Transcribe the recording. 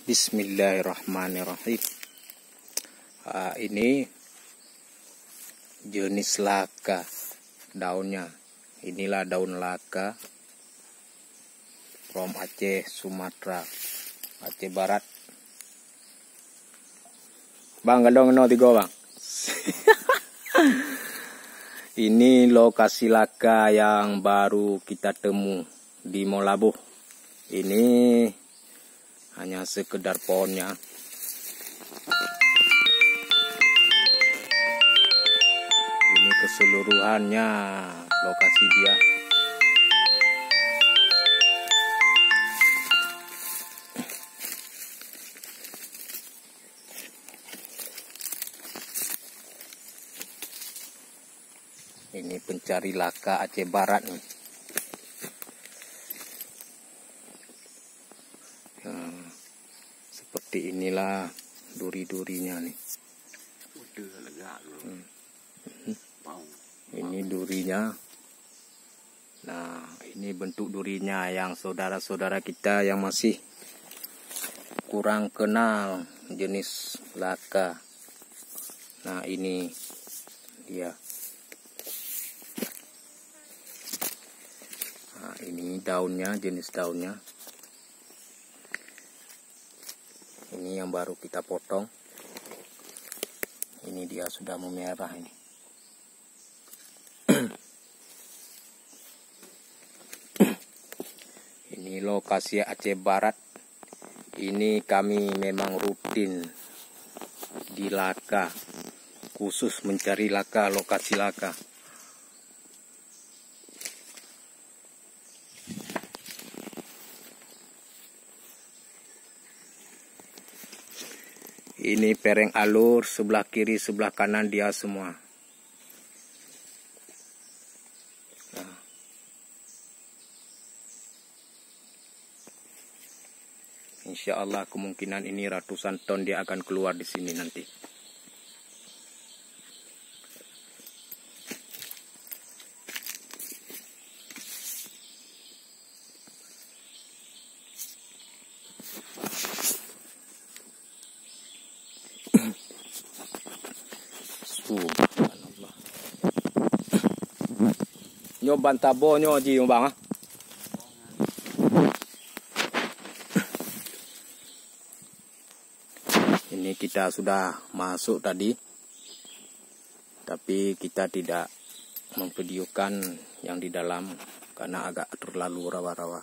Bismillahirrahmanirrahim. Ini jenis laka daunnya. Inilah daun laka from Aceh, Sumatera, Aceh Barat. Bang, gendong no tiga bang. Ini lokasi laka yang baru kita temu di Molabuh. Ini hanya sekedar pohonnya. Ini keseluruhannya lokasi dia. Ini pencari laka Aceh Barat nih. Seperti inilah duri-durinya nih. Ini durinya. Nah, ini bentuk durinya yang saudara-saudara kita yang masih kurang kenal jenis laka. Nah, ini dia. Nah, ini daunnya, jenis daunnya. Ini yang baru kita potong. Ini dia sudah memerah ini. Ini lokasi Aceh Barat. Ini kami memang rutin di laka, khusus mencari laka, lokasi laka. Ini pereng alur, sebelah kiri, sebelah kanan dia semua. Nah. Insya Allah kemungkinan ini ratusan ton dia akan keluar di sini nanti. Nyo bantabo nyo ji bang. Ini kita sudah masuk tadi, tapi kita tidak memvideokan yang di dalam karena agak terlalu rawa-rawa.